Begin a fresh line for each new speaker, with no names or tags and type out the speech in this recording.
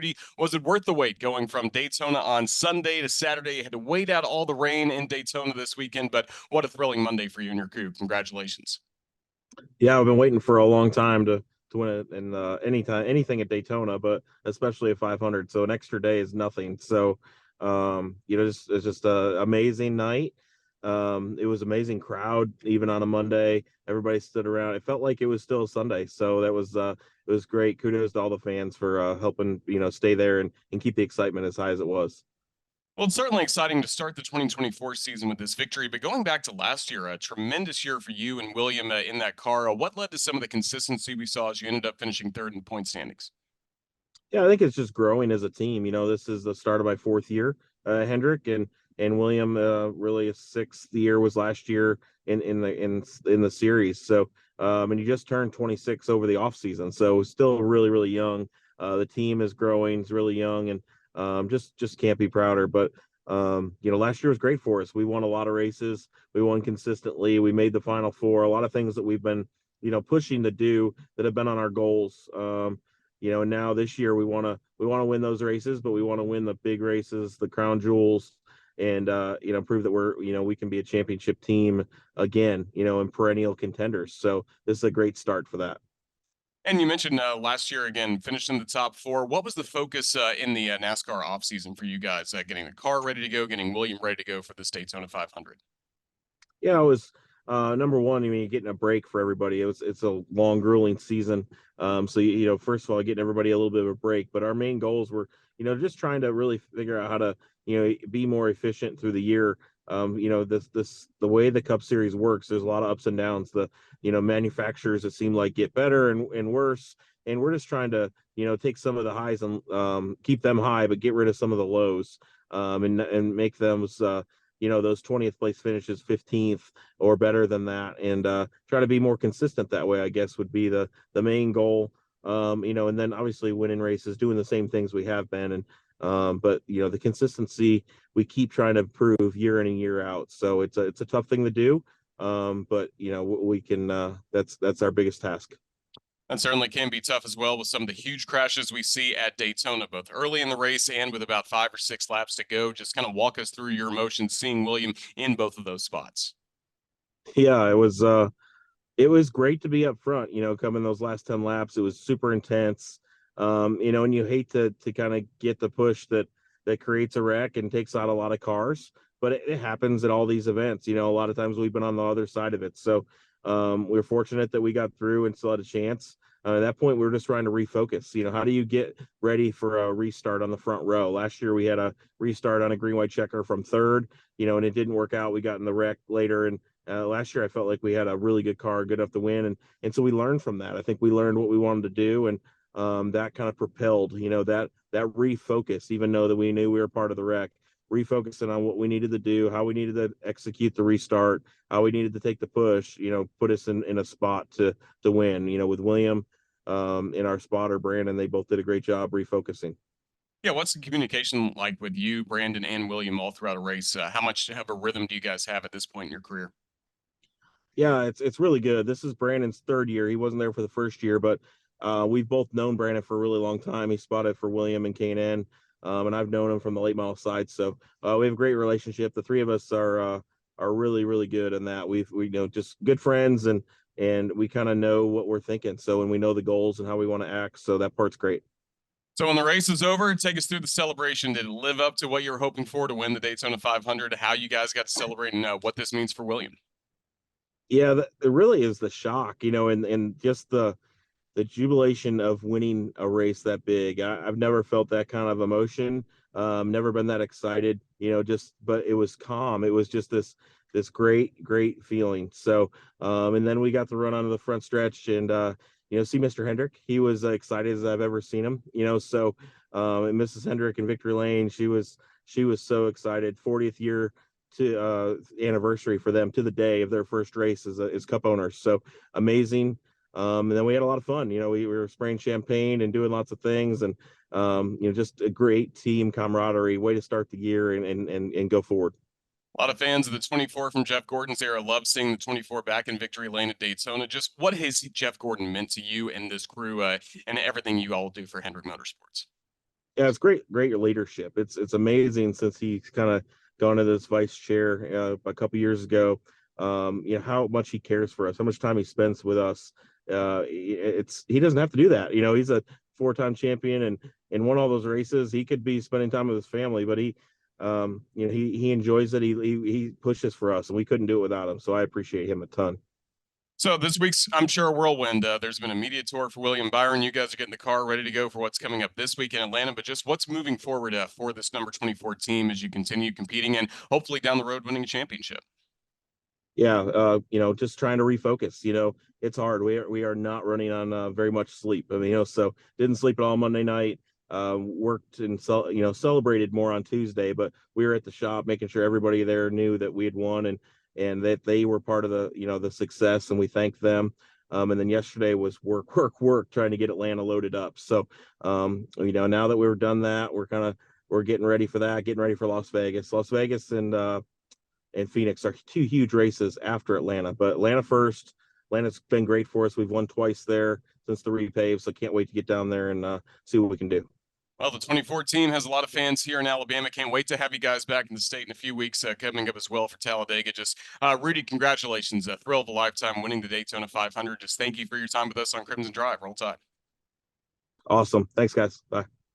Rudy. Was it worth the wait going from Daytona on Sunday to Saturday? You had to wait out all the rain in Daytona this weekend, but what a thrilling Monday for you and your crew. Congratulations.
Yeah, I've been waiting for a long time to win it in anything at Daytona, but especially at 500. So an extra day is nothing. So it's just a amazing night. It was amazing crowd even on a Monday. Everybody stood around. It felt like it was still Sunday. So that was it was great. Kudos to all the fans for helping stay there and keep the excitement as high as it was.
Well, it's certainly exciting to start the 2024 season with this victory, but going back to last year, a tremendous year for you and William in that car. What led to some of the consistency we saw as you ended up finishing third in point standings?
Yeah, I think it's just growing as a team. This is the start of my fourth year, Hendrick and William. Really, a sixth year was last year in the series. So, and you just turned 26 over the off season, so still really young. The team is growing; it's really young, and just can't be prouder. But last year was great for us. We won a lot of races. We won consistently. We made the Final Four. A lot of things that we've been pushing to do that have been on our goals. And now this year we want to win those races, but we want to win the big races, the crown jewels, and prove that we can be a championship team again, and perennial contenders. So this is a great start for that.
And you mentioned last year again, finished in the top four. What was the focus in the NASCAR offseason for you guys? Getting the car ready to go, getting William ready to go for this Daytona 500.
Yeah, it was number one. I mean, getting a break for everybody. It's a long, grueling season. So first of all, getting everybody a little bit of a break. But our main goals were, just trying to really figure out how to, be more efficient through the year. The way the Cup Series works, there's a lot of ups and downs. The manufacturers that seem like get better and worse, and we're just trying to take some of the highs and keep them high, but get rid of some of the lows, and make them those 20th place finishes 15th or better than that, and try to be more consistent that way, I guess, would be the main goal. And then obviously winning races, doing the same things we have been. And but the consistency we keep trying to improve year in and year out. So it's a tough thing to do. But we can that's our biggest task.
That certainly can be tough as well with some of the huge crashes we see at Daytona, both early in the race and with about 5 or 6 laps to go. Just kind of walk us through your emotions seeing William in both of those spots.
Yeah, it was great to be up front, coming those last 10 laps. It was super intense. And you hate to kind of get the push that creates a wreck and takes out a lot of cars, but it happens at all these events. A lot of times we've been on the other side of it. So we're fortunate that we got through and still had a chance. At that point, we were just trying to refocus. How do you get ready for a restart on the front row? Last year, we had a restart on a green white checker from third, and it didn't work out. We got in the wreck later, and last year I felt like we had a really good car, good enough to win, and so we learned from that. I think we learned what we wanted to do, and that kind of propelled, that refocus. Even though that we knew we were part of the wreck, refocusing on what we needed to do, how we needed to execute the restart, how we needed to take the push, put us in a spot to win. With William and our spotter Brandon, they both did a great job refocusing.
Yeah, what's the communication like with you, Brandon, and William all throughout a race? How much of a rhythm do you guys have at this point in your career?
Yeah, it's really good. This is Brandon's third year. He wasn't there for the first year, but we've both known Brandon for a really long time. He spotted for William and K&N, and I've known him from the late model side. So we have a great relationship. The three of us are really good in that. We just good friends, and we kind of know what we're thinking. So and we know the goals and how we want to act. So that part's great.
So when the race is over, take us through the celebration. Did it live up to what you were hoping for to win the Daytona 500? How you guys got to celebrate and what this means for William?
Yeah, it really is the shock, and just the jubilation of winning a race that big. I've never felt that kind of emotion. Never been that excited, but it was calm. It was just this great feeling. So, and then we got to run onto the front stretch and, see Mr. Hendrick. He was excited as I've ever seen him, so, and Mrs. Hendrick in Victory Lane, she was so excited. 40th year to anniversary for them to the day of their first race as cup owners. So amazing. And then we had a lot of fun. We were spraying champagne and doing lots of things, and just a great team camaraderie. Way to start the year and go forward.
A lot of fans of the 24 from Jeff Gordon's era love seeing the 24 back in victory lane at Daytona. Just what has Jeff Gordon meant to you and this crew and everything you all do for Hendrick Motorsports?
Yeah, it's great leadership. It's amazing since he's kind of gone into this vice chair a couple years ago. How much he cares for us, how much time he spends with us. It's he doesn't have to do that. He's a four-time champion and won all those races. He could be spending time with his family, but he enjoys it. He pushes for us, and we couldn't do it without him. So I appreciate him a ton.
So this week's, I'm sure, a whirlwind. There's been a media tour for William Byron. You guys are getting the car ready to go for what's coming up this week in Atlanta. But just what's moving forward for this number 24 team as you continue competing and hopefully down the road winning a championship?
Yeah, just trying to refocus. It's hard. We are not running on very much sleep. I mean, so didn't sleep at all Monday night. Worked and celebrated more on Tuesday, but we were at the shop making sure everybody there knew that we had won and that they were part of the success, and we thanked them. And then yesterday was work, trying to get Atlanta loaded up. So, now that we've done that, we're getting ready for that, getting ready for Las Vegas. Las Vegas and Phoenix are two huge races after Atlanta, but Atlanta first. Atlanta's been great for us. We've won twice there since the repave, so can't wait to get down there and see what we can do.
Well, the 24 team has a lot of fans here in Alabama. Can't wait to have you guys back in the state in a few weeks coming up as well for Talladega. Just Rudy, congratulations. A thrill of a lifetime winning the Daytona 500. Just thank you for your time with us on Crimson Drive. Roll Tide.
Awesome. Thanks, guys. Bye.